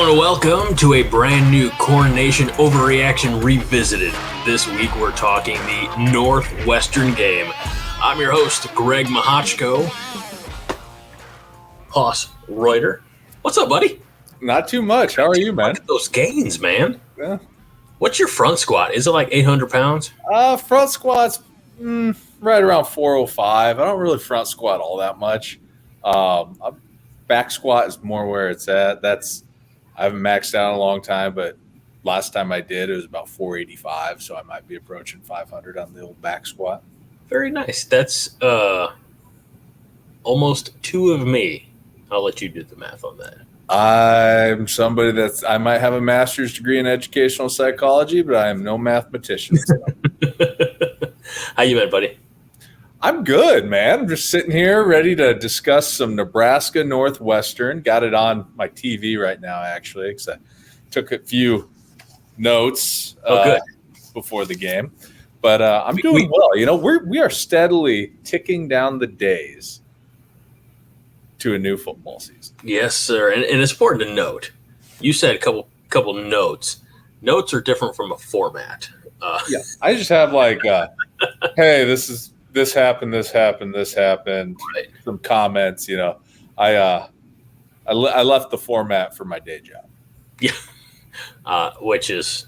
Hello and welcome to a brand new CornNation Overreaction Revisited. This week we're talking the Northwestern game. I'm your host, Greg Mahachko. Hoss Reuter. What's up, buddy? Not too much. How are you, man? Look at those gains, man. Yeah. What's your front squat? Is it like 800 pounds? Front squat's right around 405. I don't really front squat all that much. Back squat is more where it's at. I haven't maxed out in a long time, but last time I did, it was about 485, so I might be approaching 500 on the old back squat. Very nice. That's almost two of me. I'll let you do the math on that. I'm somebody I might have a master's degree in educational psychology, but I am no mathematician. So. How you been, buddy? I'm good, man. I'm just sitting here ready to discuss some Nebraska Northwestern. Got it on my TV right now, actually, because I took a few notes before the game. But I'm doing well. You know, we are steadily ticking down the days to a new football season. Yes, sir. And it's important to note. You said a couple notes. Notes are different from a format. Yeah, I just have like, hey, this happened. Right. Some comments, you know. I left the format for my day job. Yeah, which is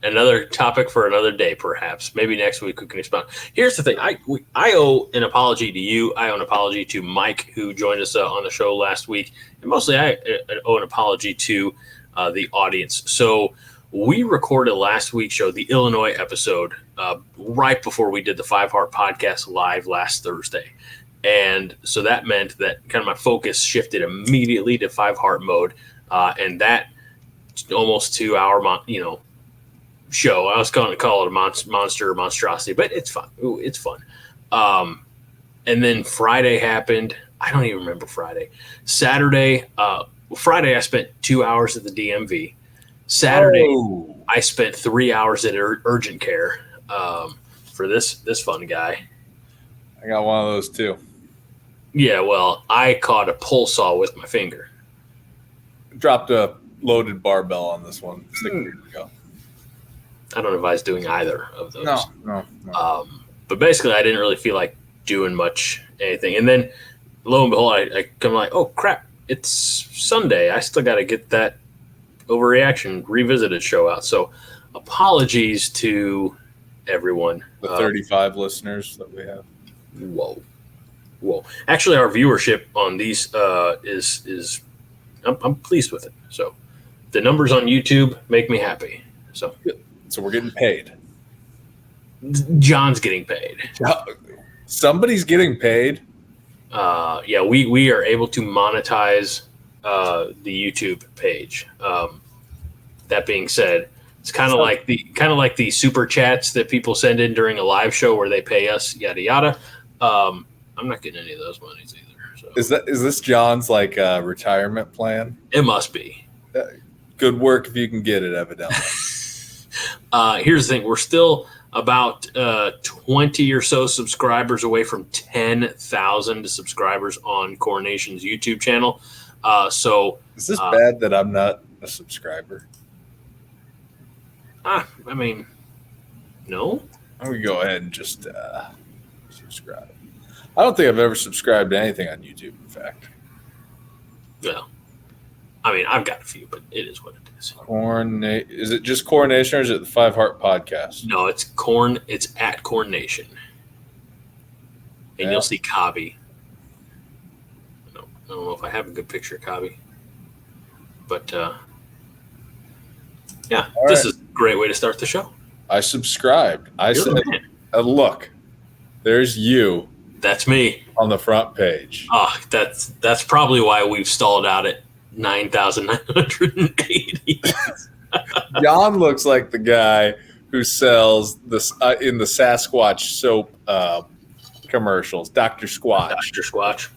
another topic for another day, perhaps. Maybe next week we can expound. Here's the thing. I owe an apology to you. I owe an apology to Mike, who joined us on the show last week. And mostly I owe an apology to the audience. So we recorded last week's show, the Illinois episode, right before we did the Five Heart podcast live last Thursday. And so that meant that kind of my focus shifted immediately to Five Heart mode. And that almost 2 hour, show, I was going to call it a monstrosity, but it's fun. Ooh, it's fun. And then Friday happened. I don't even remember Friday. Friday, I spent 2 hours at the DMV. Saturday, I spent 3 hours at urgent care for this fun guy. I got one of those too. Yeah, well, I caught a pull saw with my finger. Dropped a loaded barbell on this one 6 years ago. I don't know if I was doing either of those. No. But basically, I didn't really feel like doing much anything. And then, lo and behold, I come like, oh, crap, it's Sunday. I still got to get that Overreaction Revisited show out. So apologies to everyone. The 35 listeners that we have. Whoa. Actually, our viewership on these is I'm pleased with it. So the numbers on YouTube make me happy. So we're getting paid. John's getting paid. Somebody's getting paid. Yeah, we are able to monetize the YouTube page. That being said, it's kind of like the super chats that people send in during a live show where they pay us, yada yada. I'm not getting any of those monies either. So. Is this John's like retirement plan? It must be. Good work if you can get it, evidently. Here's the thing: we're still about 20 or so subscribers away from 10,000 subscribers on CornNation's YouTube channel. So is this bad that I'm not a subscriber? I mean, no. I'm gonna go ahead and just subscribe. I don't think I've ever subscribed to anything on YouTube. In fact, no. I mean, I've got a few, but it is what it is. Is it just CornNation or is it the Five Heart podcast? No, it's at CornNation, and you'll see Cobby. I don't know if I have a good picture of Cobby, but yeah, this is a great way to start the show. I subscribed. I said, look, there's you. That's me on the front page. That's probably why we've stalled out at 9,980. John looks like the guy who sells this in the Sasquatch soap commercials. Dr. Squatch. Dr. Squatch.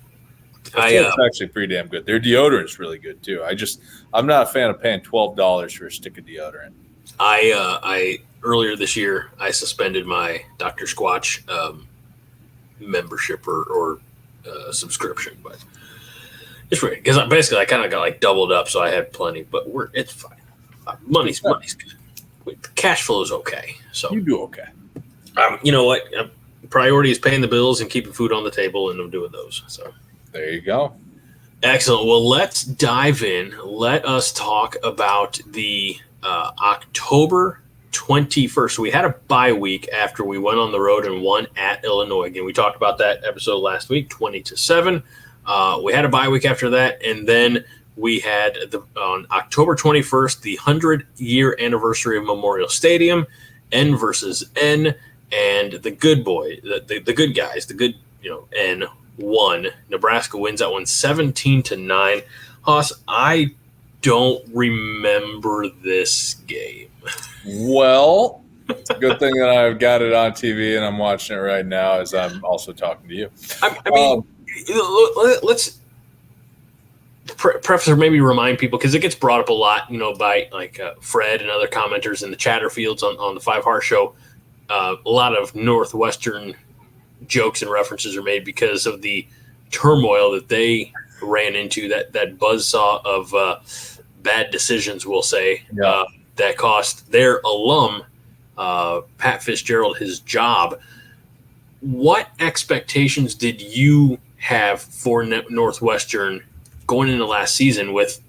It's actually pretty damn good. Their deodorant's really good too. I'm not a fan of paying $12 for a stick of deodorant. I earlier this year I suspended my Dr. Squatch membership or subscription, but It's weird because basically I kind of got like doubled up, so I had plenty. But it's fine. Money's good. Cash flow is okay. So You do okay. you know what? Priority is paying the bills and keeping food on the table, and I'm doing those. So There you go. excellent. Well, let's dive in. Let us talk about the October 21st. We had a bye week after we went on the road and won at Illinois. Again, we talked about that episode last week, 20-7. We had a bye week after that, and then we had on October 21st, the 100-year anniversary of Memorial Stadium, N versus N, and the good boy, the good guys, the good, N won. Nebraska wins that one 17-9. Haas, I don't remember this game. Well, it's a good thing that I've got it on TV and I'm watching it right now as I'm also talking to you. I mean, let's preface or maybe remind people, because it gets brought up a lot, by like Fred and other commenters in the chatter fields on the Five Heart Show. A lot of Northwestern jokes and references are made because of the turmoil that they ran into, that buzzsaw of bad decisions, we'll say, that cost their alum, Pat Fitzgerald, his job. What expectations did you have for Northwestern going into last season with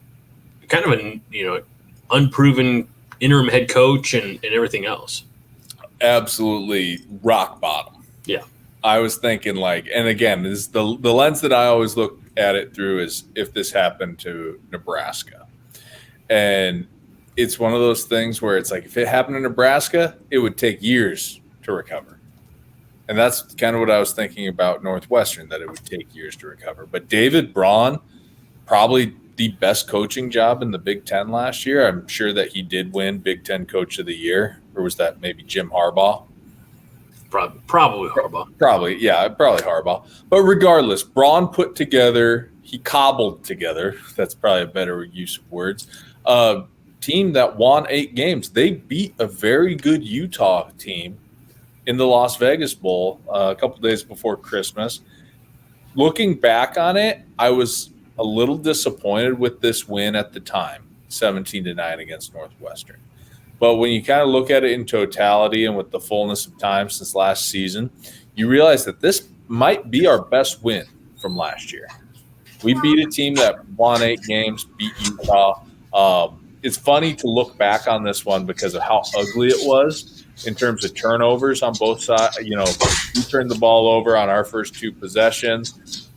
kind of an unproven interim head coach and everything else? Absolutely rock bottom. Yeah. I was thinking and again, this is the lens that I always look at it through is if this happened to Nebraska. And it's one of those things where it's like, if it happened to Nebraska, it would take years to recover. And that's kind of what I was thinking about Northwestern, that it would take years to recover. But David Braun, probably the best coaching job in the Big Ten last year. I'm sure that he did win Big Ten Coach of the Year. Or was that maybe Jim Harbaugh? Probably Harbaugh. Probably Harbaugh. But regardless, Braun he cobbled together, that's probably a better use of words, a team that won 8 games. They beat a very good Utah team in the Las Vegas Bowl a couple days before Christmas. Looking back on it, I was a little disappointed with this win at the time, 17-9 against Northwestern. But when you kind of look at it in totality and with the fullness of time since last season, you realize that this might be our best win from last year. We beat a team that won 8 games, beat Utah. It's funny to look back on this one because of how ugly it was in terms of turnovers on both sides. We turned the ball over on our first 2 possessions.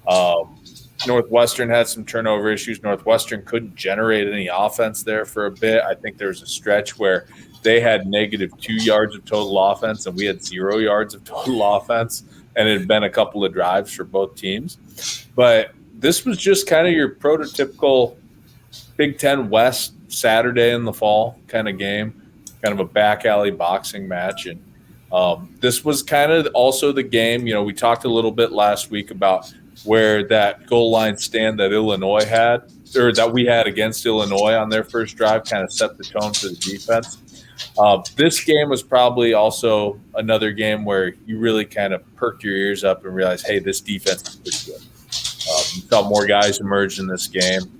Northwestern had some turnover issues. Northwestern couldn't generate any offense there for a bit. I think there was a stretch where they had -2 yards of total offense and we had 0 yards of total offense, and it had been a couple of drives for both teams. But this was just kind of your prototypical Big Ten West Saturday in the fall kind of game, kind of a back alley boxing match. And this was kind of also the game, we talked a little bit last week about where that goal line stand that Illinois had, or that we had against Illinois on their first drive, kind of set the tone for the defense. This game was probably also another game where you really kind of perked your ears up and realized, hey, this defense is pretty good. You saw more guys emerge in this game,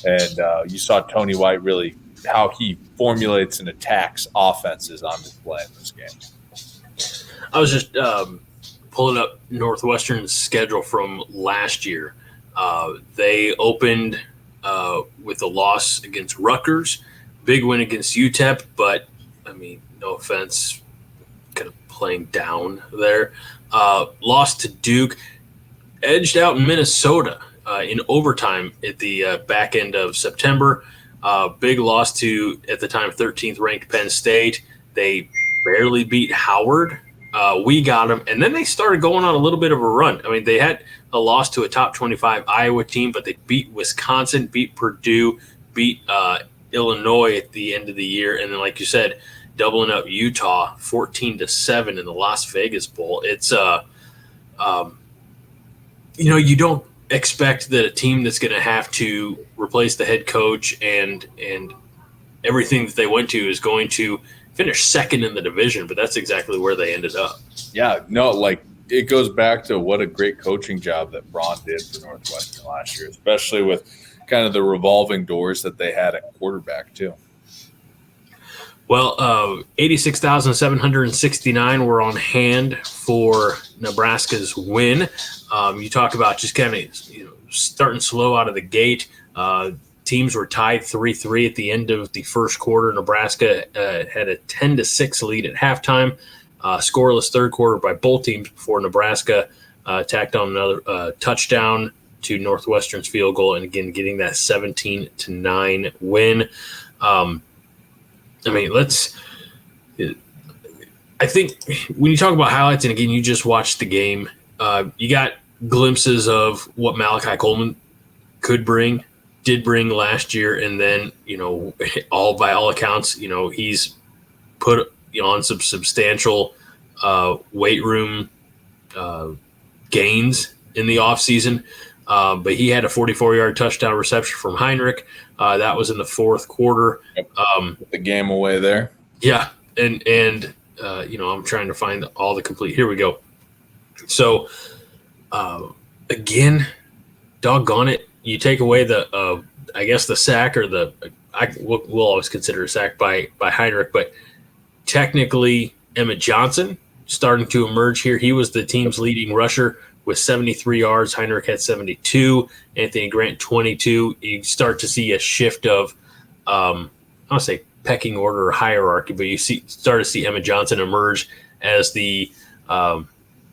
and you saw Tony White really how he formulates and attacks offenses on display in this game. I was just pulling up Northwestern's schedule from last year. They opened with a loss against Rutgers, big win against UTEP, but, no offense, kind of playing down there. Lost to Duke, edged out in Minnesota in overtime at the back end of September. Big loss to, at the time, 13th ranked Penn State. They barely beat Howard. We got them, and then they started going on a little bit of a run. They had a loss to a top 25 Iowa team, but they beat Wisconsin, beat Purdue, beat Illinois at the end of the year, and then, like you said, doubling up Utah 14-7 in the Las Vegas Bowl. It's you don't expect that a team that's going to have to replace the head coach and everything that they went to is going to finish second in the division, but that's exactly where they ended up. Yeah, no, it goes back to what a great coaching job that Braun did for Northwestern last year, especially with kind of the revolving doors that they had at quarterback too. Well, 86,769 were on hand for Nebraska's win. You talk about just kind of starting slow out of the gate. Teams were tied 3-3 at the end of the first quarter. Nebraska had a 10-6 lead at halftime. Scoreless third quarter by both teams before Nebraska tacked on another touchdown to Northwestern's field goal, and again getting that 17-9 win. I think when you talk about highlights, and again, you just watched the game, you got glimpses of what Malachi Coleman did bring last year. And then, by all accounts, he's put on some substantial weight room gains in the offseason. But he had a 44-yard touchdown reception from Heinrich. That was in the fourth quarter. The game away there. Yeah, and I'm trying to find all the complete. Here we go. So, again, doggone it, you take away the the sack, or we'll always consider a sack by Heinrich, but technically Emmett Johnson starting to emerge here. He was the team's leading rusher with 73 yards. Heinrich had 72. Anthony Grant 22. You start to see a shift of I don't want to say pecking order or hierarchy, but you start to see Emmett Johnson emerge as the I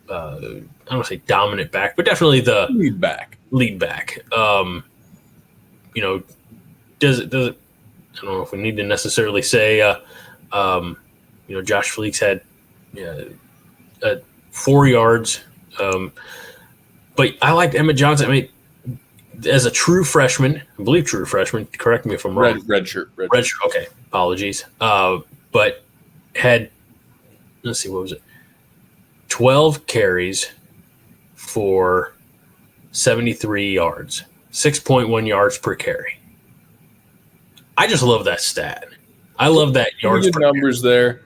don't want to say dominant back, but definitely the lead back. Does it? I don't know if we need to necessarily say, Josh Fleeks had 4 yards, but I liked Emmett Johnson. I mean, as a true freshman, I believe true freshman. Correct me if I'm wrong. Red shirt. Okay, apologies. But had, let's see, what was it? 12 carries for 73 yards, 6.1 yards per carry. I just love that stat. I love that yards per numbers carry.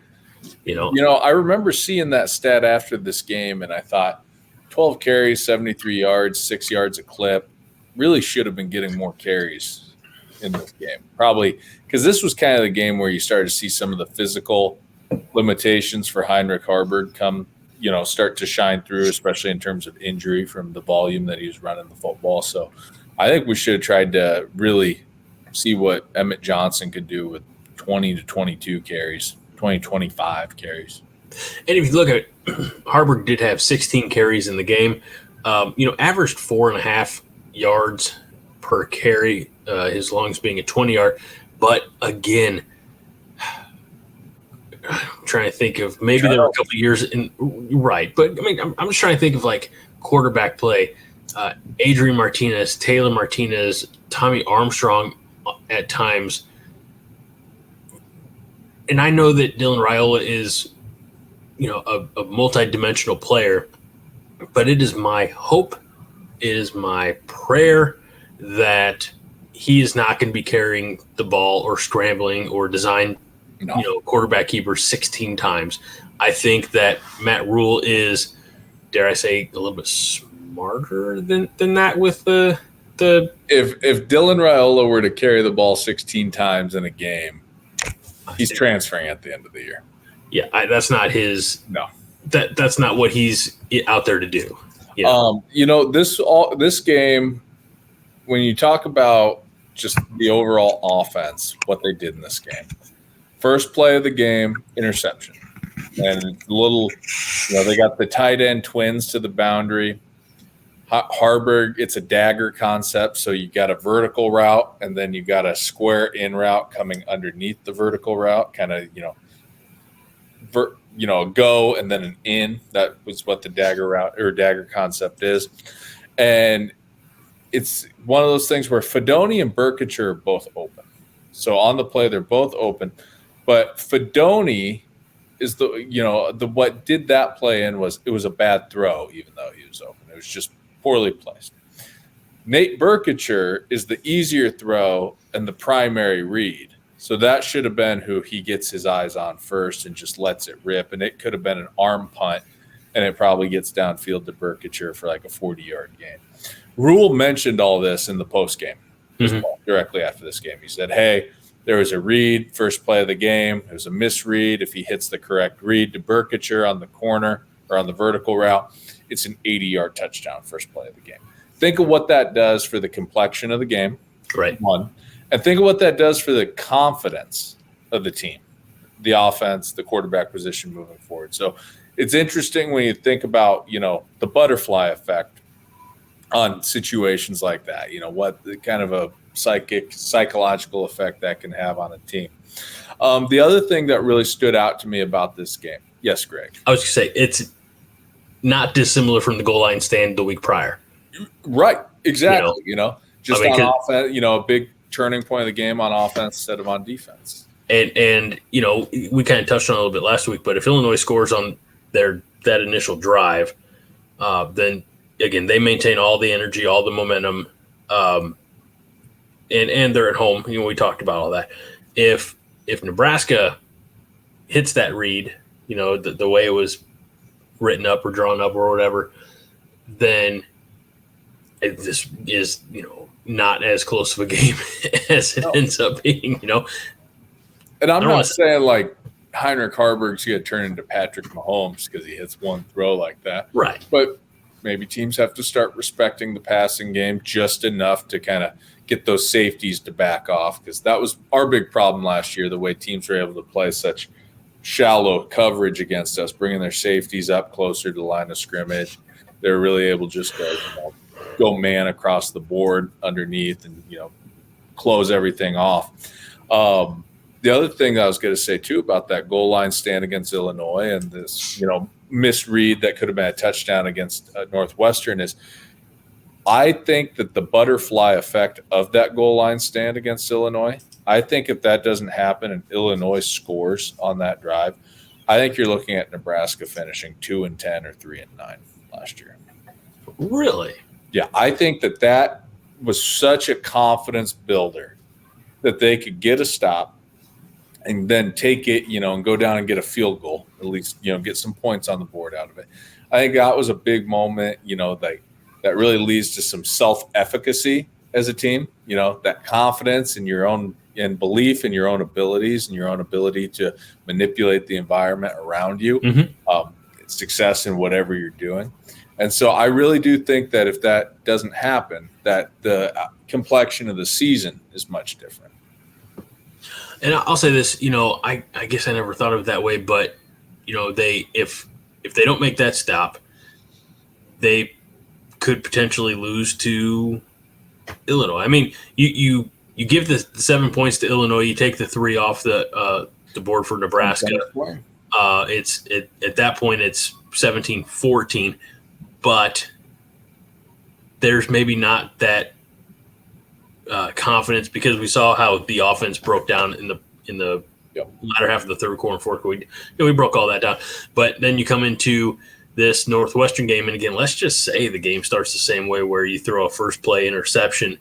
there. I remember seeing that stat after this game, and I thought 12 carries, 73 yards, 6 yards a clip. Really should have been getting more carries in this game. Probably because this was kind of the game where you started to see some of the physical limitations for Heinrich Haarberg start to shine through, especially in terms of injury from the volume that he was running the football. So I think we should have tried to really see what Emmett Johnson could do with 20 to 22 carries, 20, 25 carries. And if you look at it, Haarberg did have 16 carries in the game, averaged 4.5 yards per carry, his longest being a 20-yard. But again, I'm trying to think of maybe there were a couple of years in right, but I mean, I'm just trying to think of like quarterback play. Adrian Martinez, Taylor Martinez, Tommy Armstrong at times, and I know that Dylan Raiola is, a multi-dimensional player, but it is my hope, it is my prayer that he is not going to be carrying the ball or scrambling or design. Quarterback keeper 16 times. I think that Matt Rule is, dare I say, a little bit smarter than that with the. If Dylan Raiola were to carry the ball 16 times in a game, he's transferring at the end of the year. Yeah, that's not his. No, that's not what he's out there to do. This game, when you talk about just the overall offense, what they did in this game. First play of the game, interception. And they got the tight end twins to the boundary. Haarberg, it's a dagger concept. So you got a vertical route, and then you got a square in route coming underneath the vertical route, kind of, a go and then an in. That was what the dagger route or dagger concept is. And it's one of those things where Fedoni and Burkitcher are both open. So on the play, they're both open. But Fedoni is the what did that play in was it was a bad throw, even though he was open. It was just poorly placed. Nate Burkitcher is the easier throw and the primary read. So that should have been who he gets his eyes on first and just lets it rip. And it could have been an arm punt, and it probably gets downfield to Burkitcher for like a 40-yard gain. Rule mentioned all this in the postgame. directly after this game. He said, hey, there was a read, first play of the game. It was a misread. If he hits the correct read to Burkacher on the corner or on the vertical route, it's an 80-yard touchdown, first play of the game. Think of what that does for the complexion of the game, right? One. And think of what that does for the confidence of the team, the offense, the quarterback position moving forward. So it's interesting when you think about, the butterfly effect on situations like that, what the kind of a psychological effect that can have on a team. The other thing that really stood out to me about this game. Yes, Greg. I was going to say, it's not dissimilar from the goal line stand the week prior. Right. Exactly. Just on offense, a big turning point of the game on offense instead of on defense. And we kind of touched on it a little bit last week, but if Illinois scores on that initial drive, then again, they maintain all the energy, all the momentum, and they're at home. We talked about all that. If Nebraska hits that read, the way it was written up or drawn up or whatever, then this is, not as close of a game as it ends up being, And I'm not saying like Heinrich Harburg's going to turn into Patrick Mahomes because he hits one throw like that. Right. But maybe teams have to start respecting the passing game just enough to kind of get those safeties to back off, because that was our big problem last year, the way teams were able to play such shallow coverage against us, bringing their safeties up closer to the line of scrimmage. They're really able just to go man across the board underneath and, close everything off. The other thing that I was going to say, too, about that goal line stand against Illinois and this, misread that could have been a touchdown against Northwestern is I think that the butterfly effect of that goal line stand against Illinois, I think if that doesn't happen and Illinois scores on that drive, I think you're looking at Nebraska finishing 2-10 or 3-9 last year. Really? Yeah, I think that was such a confidence builder that they could get a stop and then take it, and go down and get a field goal, at least, get some points on the board out of it. I think that was a big moment, that really leads to some self-efficacy as a team, that confidence in your own and belief in your own abilities and your own ability to manipulate the environment around you, success in whatever you're doing. And so I really do think that if that doesn't happen, that the complexion of the season is much different. And I'll say this, I guess I never thought of it that way, but if they don't make that stop, they could potentially lose to Illinois. I mean, you give the 7 points to Illinois, you take the 3 off the board for Nebraska. It's at that point it's 17-14, but there's maybe not that confidence, because we saw how the offense broke down in the latter half of the third quarter and fourth quarter. We broke all that down. But then you come into this Northwestern game, and again, let's just say the game starts the same way, where you throw a first play interception,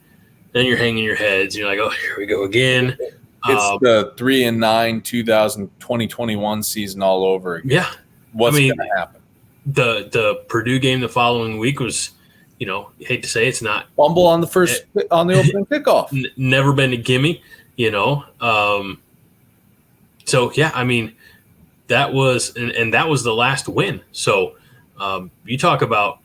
then you're hanging your heads, and you're like, oh, here we go again. It's the 3-9 2021 season all over again. Yeah. What's going to happen? The Purdue game the following week was, hate to say it's not fumble on the opening kickoff. Never been a gimme, So yeah, I mean, that was and that was the last win. So you talk about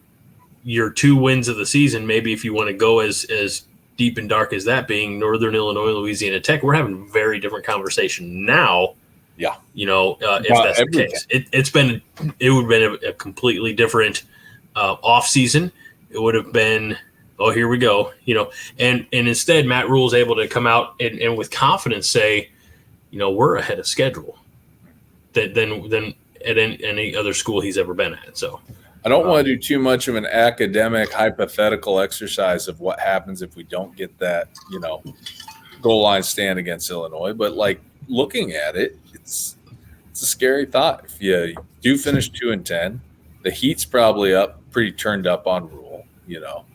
your 2 wins of the season. Maybe if you want to go as deep and dark as that being Northern Illinois, Louisiana Tech, we're having a very different conversation now. Yeah, if that's the case, it would have been a completely different off season. It would have been, oh, here we go, and instead Matt Rule is able to come out and with confidence say, we're ahead of schedule than at any other school he's ever been at. So I don't want to do too much of an academic hypothetical exercise of what happens if we don't get that, goal line stand against Illinois, but like looking at it, it's a scary thought. If you do finish 2-10, the heat's probably pretty turned up on Rule, No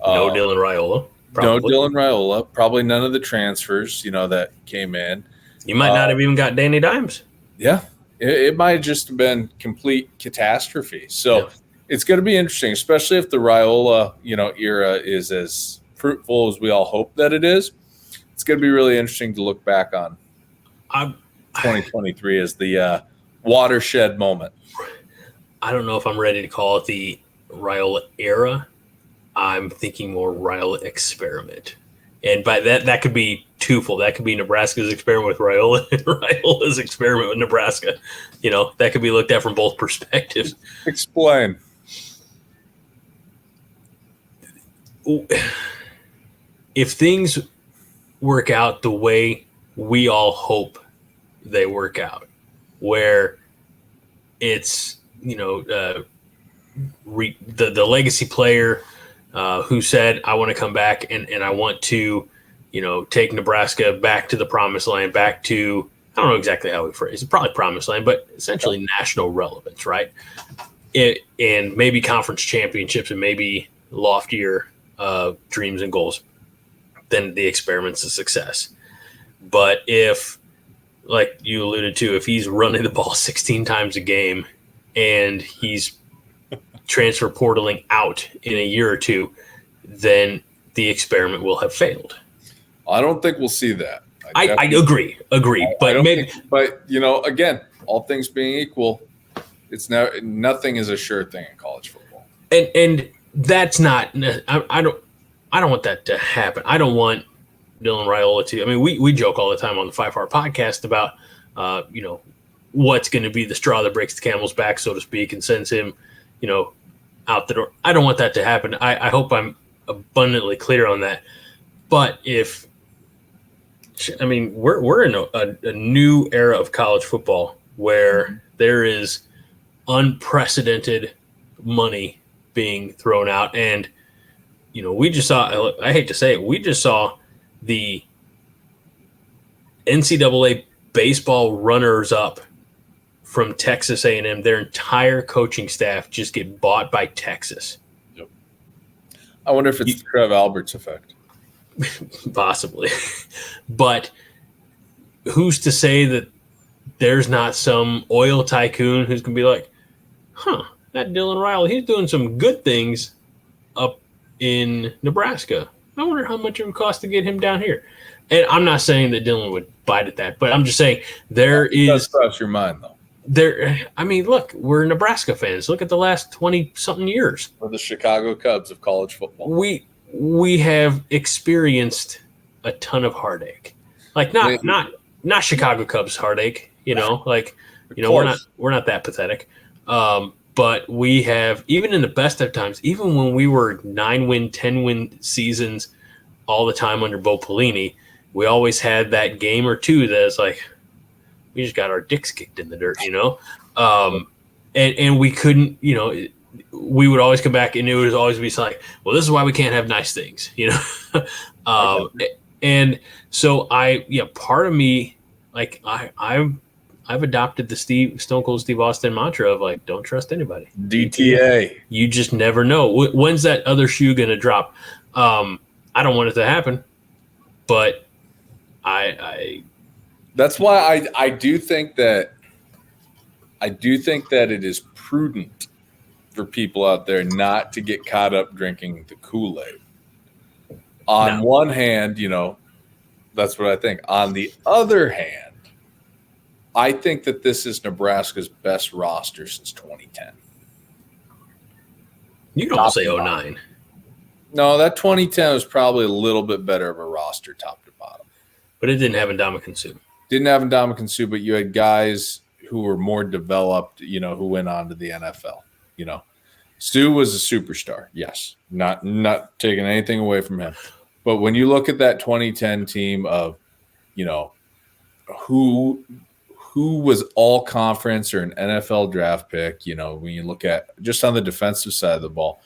Dylan Raiola. Probably. No Dylan Raiola. Probably none of the transfers, that came in. You might not have even got Danny Dimes. Yeah. It might have just been complete catastrophe. So it's going to be interesting, especially if the Raiola, era is as fruitful as we all hope that it is, it's going to be really interesting to look back on 2023 as the watershed moment. I don't know if I'm ready to call it the Raiola era. I'm thinking more Raiola experiment. And by that could be twofold. That could be Nebraska's experiment with Raiola and Raiola's experiment with Nebraska. That could be looked at from both perspectives. Explain. If things work out the way we all hope they work out, where it's, the legacy player who said, I want to come back and I want to, take Nebraska back to the promised land, back to, I don't know exactly how we phrase it, probably promised land, but essentially national relevance, right? And maybe conference championships and maybe loftier dreams and goals, then the experiment's a success. But if, like you alluded to, if he's running the ball 16 times a game and he's transfer portaling out in a year or two, then the experiment will have failed. I don't think we'll see that. I agree. But maybe, again, all things being equal, it's now nothing is a sure thing in college football. And that's not. I don't want that to happen. I don't want Dylan Raiola to. I mean, we joke all the time on the 5-Hour podcast about what's going to be the straw that breaks the camel's back, so to speak, and sends him out the door. I don't want that to happen. I hope I'm abundantly clear on that. But we're in a new era of college football where there is unprecedented money being thrown out. And, we just saw, I hate to say it, we just saw the NCAA baseball runners-up from Texas A&M, their entire coaching staff just get bought by Texas. Yep. I wonder if it's the Trev Alberts effect. Possibly. But who's to say that there's not some oil tycoon who's going to be like, that Dylan Raiola, he's doing some good things up in Nebraska. I wonder how much it would cost to get him down here. And I'm not saying that Dylan would bite at that, but I'm just saying there is – does cross your mind, though. Look, we're Nebraska fans. Look at the last 20-something years. We're the Chicago Cubs of college football. We have experienced a ton of heartache. Like not Chicago Cubs heartache, we're not that pathetic. But we have, even in the best of times, even when we were 9-win, 10-win seasons all the time under Bo Pelini, we always had that game or two that's like, we just got our dicks kicked in the dirt, and we couldn't, we would always come back and it would always be like, well, this is why we can't have nice things, and so part of me, like I've adopted the Stone Cold Steve Austin mantra of like, don't trust anybody. DTA. You just never know. When's that other shoe going to drop? I don't want it to happen, but that's why I do think that it is prudent for people out there not to get caught up drinking the Kool-Aid. On one hand, that's what I think. On the other hand, I think that this is Nebraska's best roster since 2010. You don't say 09. No, that 2010 was probably a little bit better of a roster top to bottom. But it didn't have Ndamukong Suh. Didn't have Ndamukong Suh, but you had guys who were more developed, who went on to the NFL. Suh was a superstar, yes. Not taking anything away from him. But when you look at that 2010 team of, who was all conference or an NFL draft pick, when you look at just on the defensive side of the ball,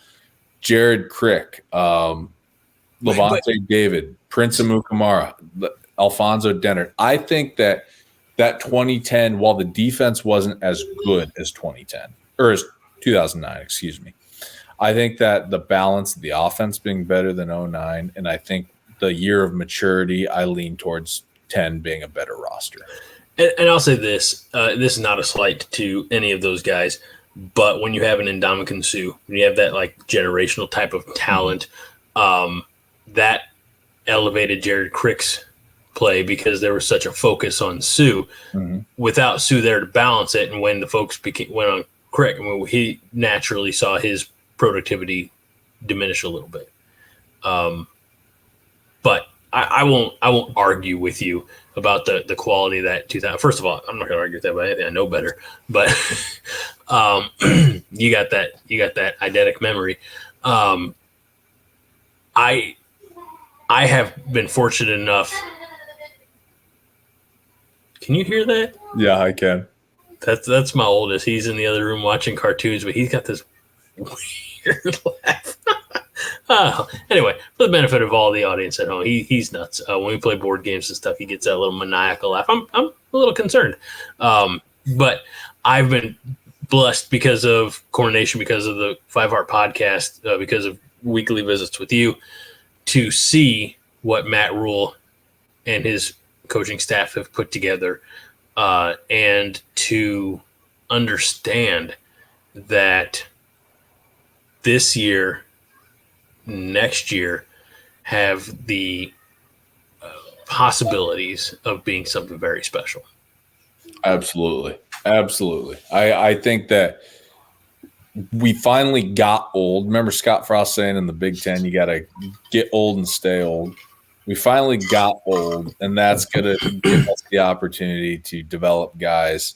Jared Crick, Levante David, Prince Amukamara, Alfonso Dennard. I think that 2010, while the defense wasn't as good as 2010 or as 2009, excuse me, I think that the balance of the offense being better than 09, and I think the year of maturity, I lean towards 10 being a better roster. And I'll say this: this is not a slight to any of those guys, but when you have an Ndamukong Suh, when you have that like generational type of talent, that elevated Jared Crick's play because there was such a focus on Sue. Mm-hmm. Without Sue there to balance it, and when the folks went on Crick, he naturally saw his productivity diminish a little bit. But I won't argue with you about the quality of that 2000. First of all, I'm not going to argue with that about anything. I know better, but you got that eidetic memory. I have been fortunate enough. Can you hear that? Yeah, I can. That's my oldest. He's in the other room watching cartoons, but he's got this weird laugh. Anyway, for the benefit of all the audience at home, he's nuts. When we play board games and stuff, he gets that little maniacal laugh. I'm a little concerned. But I've been blessed because of CornNation, because of the 5 Heart podcast, because of weekly visits with you, to see what Matt Rule and his coaching staff have put together, and to understand that this year, next year, have the possibilities of being something very special. Absolutely. I think that we finally got old. Remember Scott Frost saying in the Big Ten, you got to get old and stay old. We finally got old, and that's going to give us the opportunity to develop guys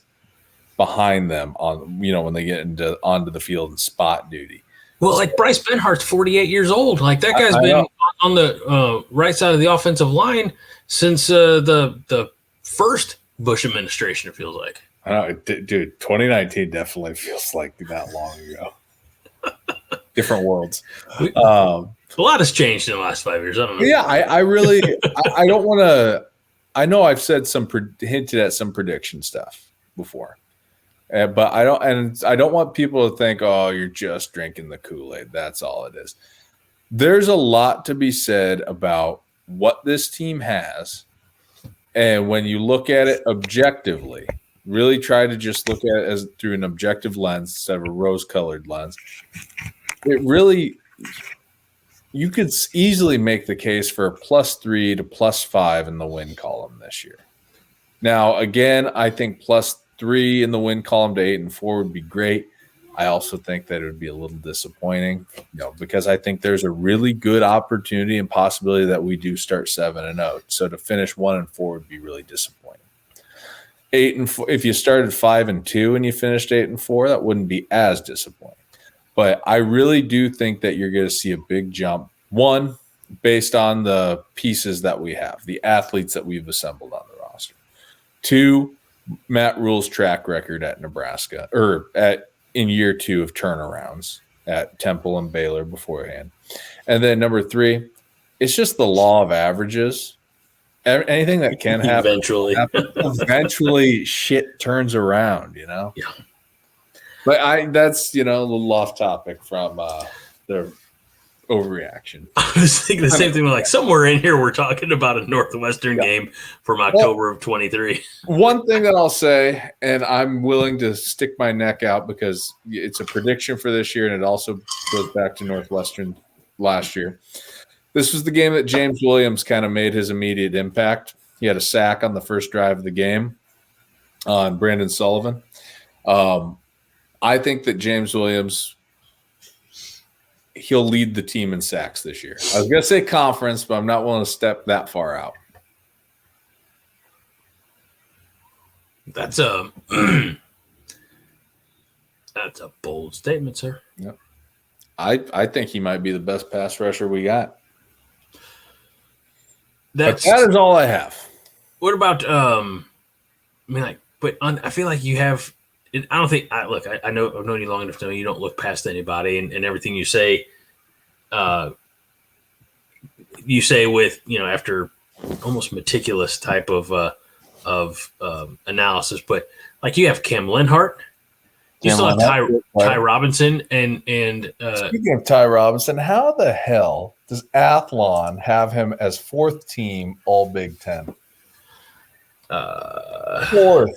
behind them on, when they get onto the field and spot duty. Well, like Bryce Benhart's 48 years old. Like that guy's been on the right side of the offensive line since the first Bush administration, it feels like. I know, dude, 2019 definitely feels like that long ago. Different worlds. A lot has changed in the last 5 years. I don't know. Yeah, I really – I don't want to – I know I've said hinted at some prediction stuff before. But I don't want people to think, oh, you're just drinking the Kool-Aid. That's all it is. There's a lot to be said about what this team has. And when you look at it objectively, really try to just look at it as through an objective lens instead of a rose-colored lens, it really – you could easily make the case for a +3 to +5 in the win column this year. Now, again, I think +3 in the win column to 8-4 would be great. I also think that it would be a little disappointing, because I think there's a really good opportunity and possibility that we do start 7-0. So to finish 1-4 would be really disappointing. 8-4, if you started 5-2 and you finished 8-4, that wouldn't be as disappointing. But I really do think that you're going to see a big jump. One, based on the pieces that we have, the athletes that we've assembled on the roster. Two, Matt Rule's track record at Nebraska, or in year 2 of turnarounds at Temple and Baylor beforehand. And then number 3, it's just the law of averages. Anything that can happen eventually shit turns around, Yeah. But that's, a little off topic from the overreaction. I was thinking the same thing. Like somewhere in here, we're talking about a Northwestern game from October of 23. One thing that I'll say, and I'm willing to stick my neck out because it's a prediction for this year, and it also goes back to Northwestern last year. This was the game that James Williams kind of made his immediate impact. He had a sack on the first drive of the game on Brandon Sullivan. I think that James Williams, he'll lead the team in sacks this year. I was going to say conference, but I'm not willing to step that far out. That's a bold statement, sir. Yep. I think he might be the best pass rusher we got. That is all I have. What about I feel like you have. I don't think. Look, I know I've known you long enough to know you don't look past anybody, and everything you say. You say with after almost meticulous type of analysis, but like you have Cam Lenhart, you still have Ty Robinson, and speaking of Ty Robinson, how the hell does Athlon have him as 4th team All Big Ten? 4th.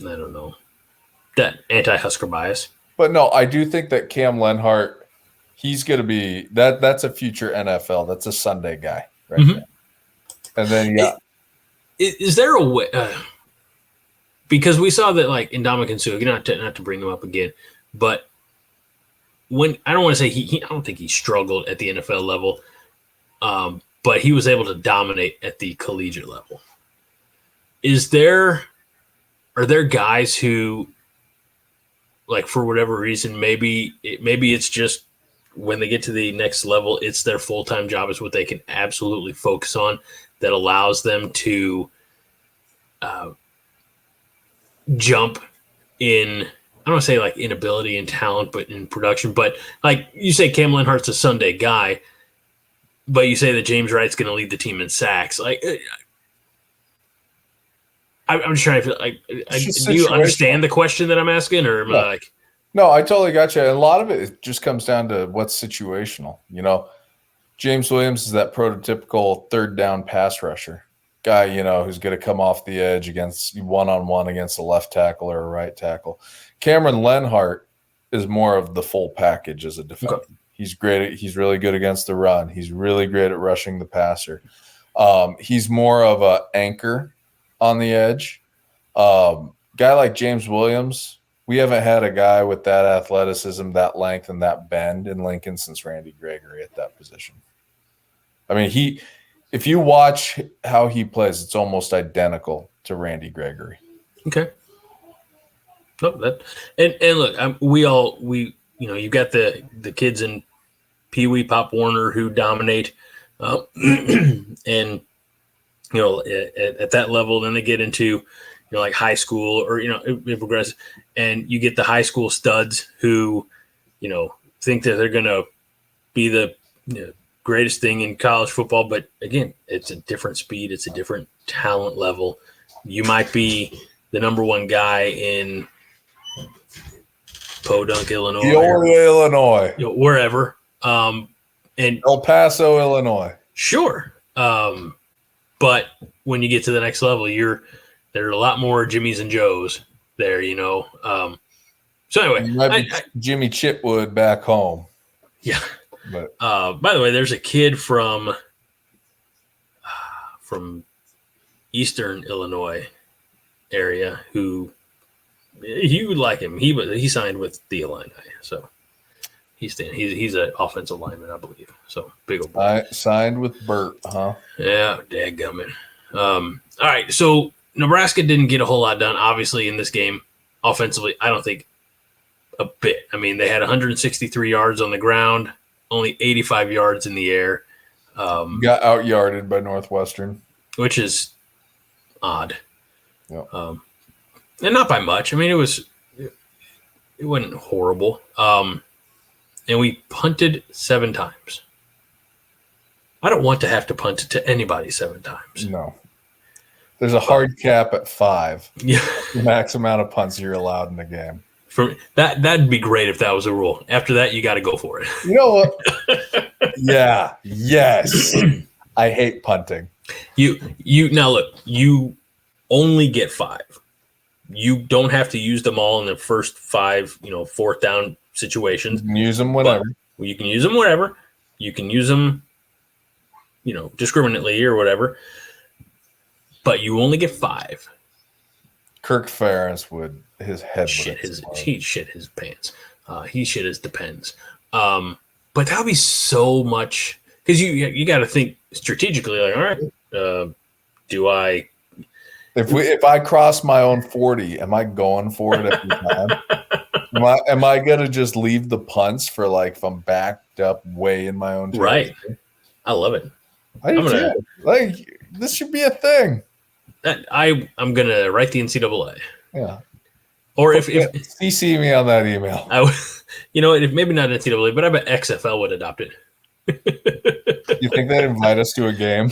I don't know. That anti-Husker bias. But no, I do think that Cam Lenhart, He's going to be that's a future NFL. That's a Sunday guy right there. And then is there a way? Because we saw that like in Ndamukong Suh, not to bring him up again, but when I don't want to say I don't think he struggled at the NFL level, but he was able to dominate at the collegiate level. Are there guys who, like, for whatever reason, maybe it's just when they get to the next level, it's their full-time job, is what they can absolutely focus on, that allows them to jump in, I don't want to say like inability and talent, but in production. But like you say, Cam Lenhart's a Sunday guy, but you say that James Wright's going to lead the team in sacks. Like, I'm just trying to feel like, do you understand the question that I'm asking, or am I like? No, I totally got you. And a lot of it just comes down to what's situational. You know, James Williams is that prototypical third down pass rusher guy, you know, who's going to come off the edge against one-on-one against a left tackle or a right tackle. Cameron Lenhart is more of the full package as a defender. Okay. He's great. He's really good against the run. He's really great at rushing the passer. He's more of an anchor on the edge. Guy like James Williams, we haven't had a guy with that athleticism, that length, and that bend in Lincoln since Randy Gregory at that position. I mean, if you watch how he plays, it's almost identical to Randy Gregory. Okay. No, and look, we you've got the kids in Pee Wee, Pop Warner who dominate, and at that level, then they get into like high school, or it progresses, and you get the high school studs who think that they're going to be the greatest thing in college football. But again, it's a different speed, it's a different talent level. You might be the number one guy in Podunk, Illinois, Peoria, Illinois, wherever, and El Paso, Illinois. Sure. But when you get to the next level, there are a lot more Jimmys and Joes there, So anyway, you might be Jimmy Chitwood back home. Yeah. But by the way, there's a kid from Eastern Illinois area who you would like him. He signed with the Illini, so he's an offensive lineman, I believe. So big old boy. Signed with Burt, huh? Yeah, dadgummit. All right, so Nebraska didn't get a whole lot done, obviously, in this game offensively. I don't think a bit. I mean, they had 163 yards on the ground, only 85 yards in the air. Got out-yarded by Northwestern, which is odd. Yep. And not by much. I mean, it wasn't horrible. And we punted 7 times. I don't want to have to punt to anybody 7 times. No. There's a hard cap at 5. Yeah. The max amount of punts you're allowed in the game. That'd be great if that was a rule. After that, you got to go for it. You know what? Yeah. Yes. I hate punting. Now look, you only get 5. You don't have to use them all in the first 5, fourth down situations. You can use them whenever. You can use them whenever. You can use them, discriminately or whatever. But you only get 5. Kirk Ferentz he shit his pants. He shit his depends. But that would be so much, because you got to think strategically. Like, all right, do I? If I cross my own 40, am I going for it every time? Am I gonna just leave the punts for if I'm backed up way in my own territory? Right? I love it. I do too. This should be a thing. I'm gonna write the NCAA. Yeah. Or if CC me on that email. If maybe not NCAA, but I bet XFL would adopt it. You think they'd invite us to a game?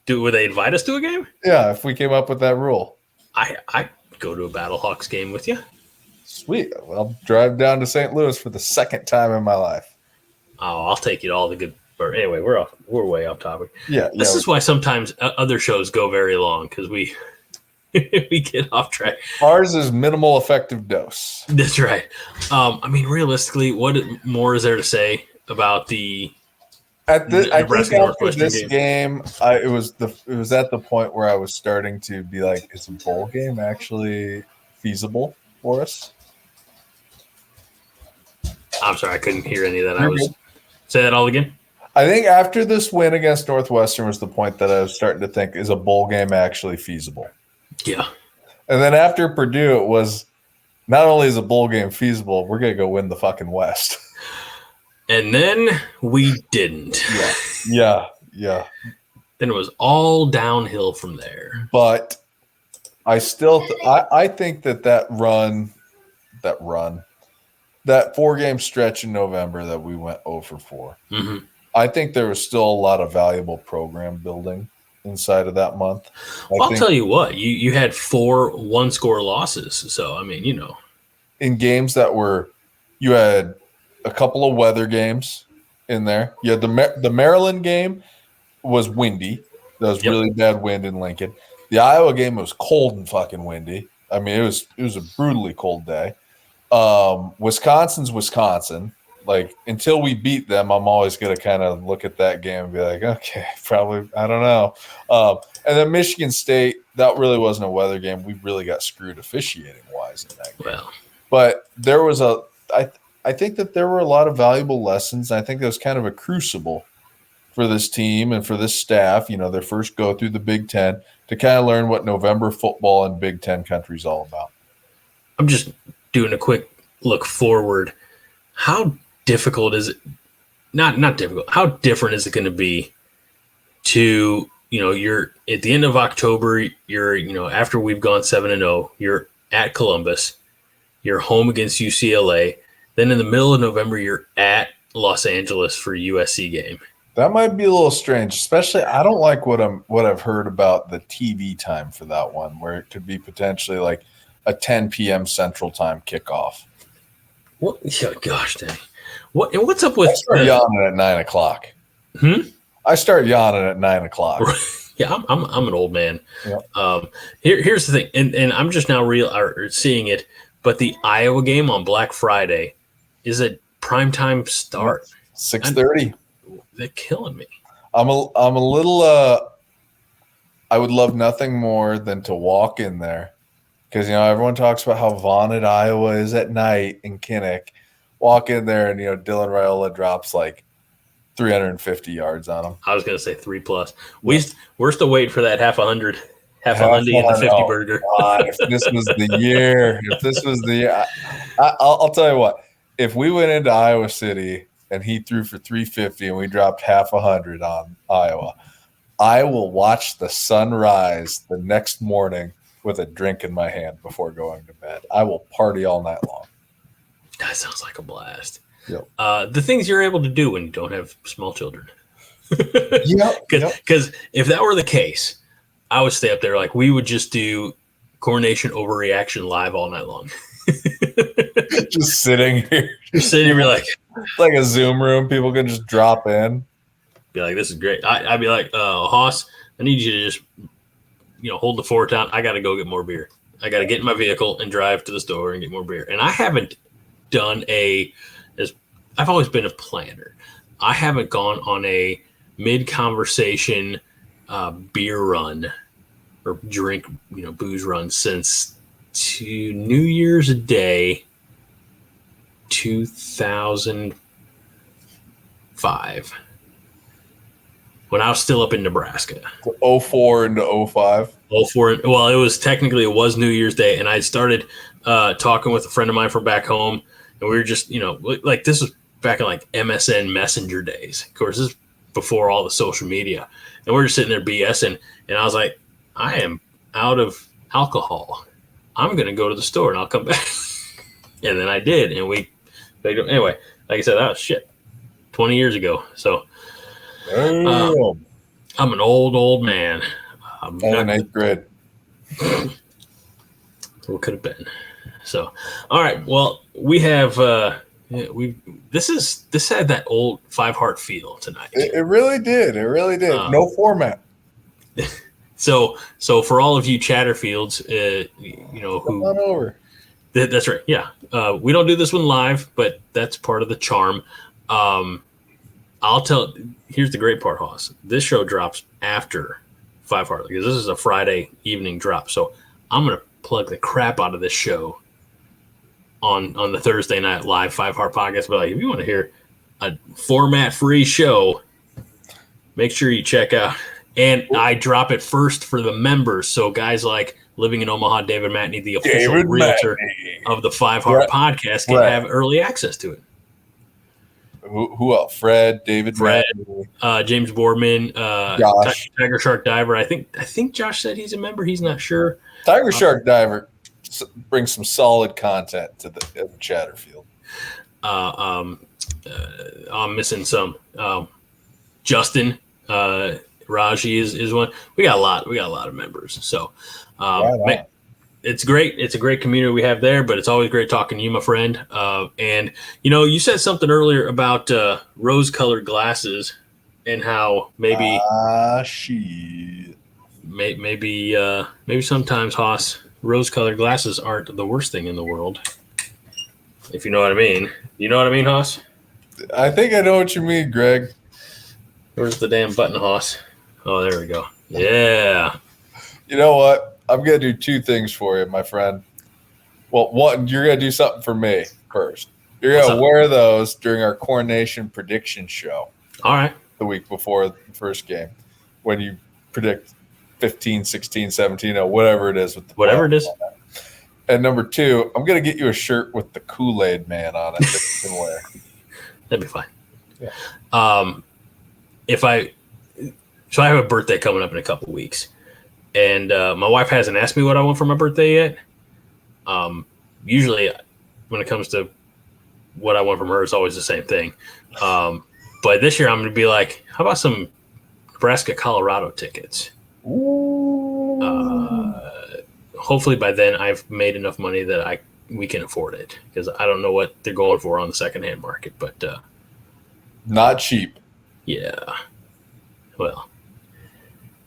Would they invite us to a game? Yeah, if we came up with that rule. I go to a Battlehawks game with you. Sweet. I'll drive down to St. Louis for the second time in my life. Oh, I'll take you to all the good. Or anyway, we're way off topic. Yeah. This is why sometimes other shows go very long, because we we get off track. Ours is minimal effective dose. That's right. I mean, realistically, what more is there to say about the I think Nebraska after Northwestern this game, it was at the point where I was starting to be like, is a bowl game actually feasible for us? I'm sorry, I couldn't hear any of that. Say that all again. I think after this win against Northwestern was the point that I was starting to think, is a bowl game actually feasible? Yeah. And then after Purdue, it was not only is a bowl game feasible, we're going to go win the fucking West. And then we didn't. Yeah. Then it was all downhill from there. But I still I think that run, that 4-game stretch in November that we went 0 for 4. Mm-hmm. I think there was still a lot of valuable program building inside of that month. I'll tell you what, you had 4 one-score losses. So, I mean, in games that you had a couple of weather games in there. You had the Maryland game was windy. There was really bad wind in Lincoln. The Iowa game was cold and fucking windy. I mean, it was a brutally cold day. Wisconsin's Wisconsin. Like, until we beat them, I'm always going to kind of look at that game and be like, okay, probably, I don't know. And then Michigan State, that really wasn't a weather game. We really got screwed officiating-wise in that game. Well, but there was I think that there were a lot of valuable lessons. I think it was kind of a crucible for this team and for this staff, their first go through the Big Ten, to kind of learn what November football in Big Ten country is all about. I'm just doing a quick look forward. How difficult is it? Not difficult. How different is it going to be to, you're at the end of October, you're, after we've gone 7-0, you're at Columbus, you're home against UCLA. Then in the middle of November, you're at Los Angeles for a USC game. That might be a little strange, especially I don't like what I've heard about the TV time for that one, where it could be potentially like a 10 p.m. Central Time kickoff. What? Oh, gosh, dang. What's up with? I start yawning at 9 o'clock. I start yawning at 9 o'clock. Yeah, I'm an old man. Yep. Here's the thing, and I'm just now seeing it. But the Iowa game on Black Friday is a primetime start. 6:30. They're killing me. I'm a little. I would love nothing more than to walk in there, because everyone talks about how vaunted Iowa is at night in Kinnick. Walk in there and Dylan Raiola drops like 350 yards on him. I was going to say 3+. We're still waiting for that half a hundred in the 50 burger. God, if this was the year, I'll tell you what. If we went into Iowa City and he threw for 350 and we dropped half 100 on Iowa, I will watch the sun rise the next morning with a drink in my hand before going to bed. I will party all night long. That sounds like a blast. Yep. The things you're able to do when you don't have small children. Because if that were the case, I would stay up there. Like, we would just do CornNation Overreaction live all night long. Just sitting here. Just sitting here, be like, it's like a Zoom room. People can just drop in. Be like, this is great. I'd be like, Hoss, I need you to just, hold the fort down. I got to go get more beer. I got to get in my vehicle and drive to the store and get more beer. And I haven't done I've always been a planner. I haven't gone on a mid-conversation beer run or drink, booze run since New Year's Day 2005, when I was still up in Nebraska. 04 into 05. 04. Well, it was New Year's Day, and I started talking with a friend of mine from back home, and we were just, like, this was back in like MSN Messenger days. Of course, this is before all the social media, and we're just sitting there BSing, and I was like, I am out of alcohol. I'm going to go to the store and I'll come back. And then I did. And anyway, like I said, that was 20 years ago. So I'm an old man. I'm in 8th grade. What could have been. So, all right. Well, we have, this had that old Five Heart feel tonight. It really did. No format. So for all of you Chatterfields, Come on over. That's right. Yeah. We don't do this one live, but that's part of the charm. Here's the great part, Hoss. This show drops after 5 Heart because this is a Friday evening drop. So I'm going to plug the crap out of this show on the Thursday night live 5 Heart podcast. But if you want to hear a format-free show, make sure you check out. And I drop it first for the members. So guys like Living in Omaha, David Matney, the official realtor of the 5 Heart podcast, can have early access to it. Who else? Fred, James Boardman, Josh, Tiger Shark Diver. I think Josh said he's a member. He's not sure. Tiger Shark Diver brings some solid content to the Chatterfield. I'm missing some. Justin, Raji is one. We got a lot of members. So it's great. It's a great community we have there, but it's always great talking to you, my friend. And you said something earlier about rose-colored glasses and how maybe maybe sometimes, Hoss, rose-colored glasses aren't the worst thing in the world. If you know what I mean. You know what I mean, Hoss? I think I know what you mean, Greg. Where's the damn button, Hoss? Oh, there we go. Yeah. You know what? I'm going to do 2 things for you, my friend. Well, one, you're going to do something for me first. You're going to wear those during our CornNation prediction show. All right. The week before the first game when you predict 15, 16, 17, whatever it is. Whatever it is. And number 2, I'm going to get you a shirt with the Kool-Aid Man on it that you can wear. That'd be fine. Yeah. So I have a birthday coming up in a couple of weeks. And my wife hasn't asked me what I want for my birthday yet. Usually when it comes to what I want from her, it's always the same thing. But this year I'm going to be like, how about some Nebraska, Colorado tickets? Hopefully by then I've made enough money that we can afford it, because I don't know what they're going for on the secondhand market, but not cheap. Yeah. Well,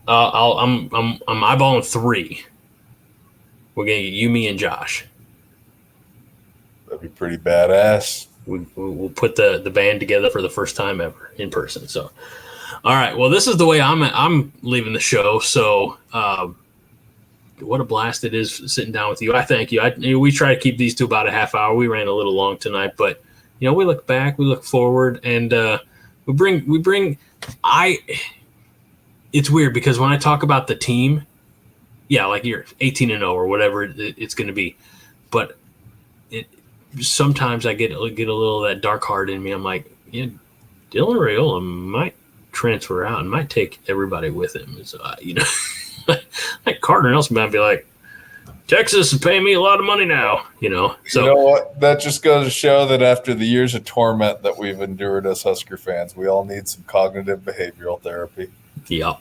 I'm eyeballing 3. We're gonna get you, me, and Josh. That'd be pretty badass. We'll put the band together for the first time ever in person. So, all right. Well, this is the way I'm leaving the show. So, what a blast it is sitting down with you. I thank you. We try to keep these to about a half hour. We ran a little long tonight, but we look back, we look forward, and we bring. It's weird because when I talk about the team, yeah, like you're 18-0 or whatever it's going to be, but sometimes I get a little of that dark heart in me. I'm like, yeah, Dylan Raiola might transfer out and might take everybody with him. So, like Carter Nelson might be like, Texas is paying me a lot of money now, So, you know what? That just goes to show that after the years of torment that we've endured as Husker fans, we all need some cognitive behavioral therapy. Yep.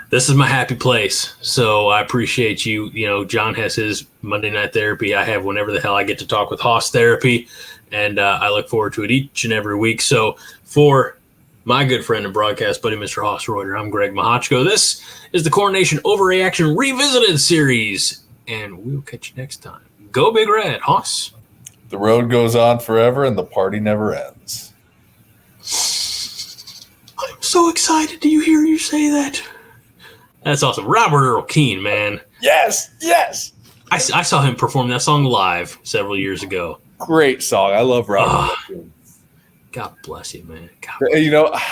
This is my happy place, so I appreciate you. John has his Monday night therapy. I have whenever the hell I get to talk with Hoss therapy, and I look forward to it each and every week. So for my good friend and broadcast buddy, Mr. Hoss Reuter, I'm Greg Mahochko. This is the CornNation Overreaction Revisited series, and we'll catch you next time. Go Big Red, Hoss. The road goes on forever, and the party never ends. I'm so excited. Do you hear you say that? That's awesome. Robert Earl Keen, man. Yes. I saw him perform that song live several years ago. Great song. I love Robert Earl Keen. God bless you, man.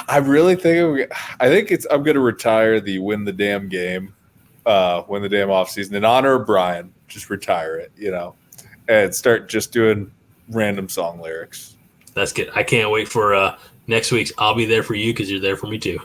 I really think I'm going to retire the win the damn game, win the damn offseason in honor of Brian. Just retire it, and start just doing random song lyrics. That's good. I can't wait for next week's I'll Be There For You, because you're there for me too.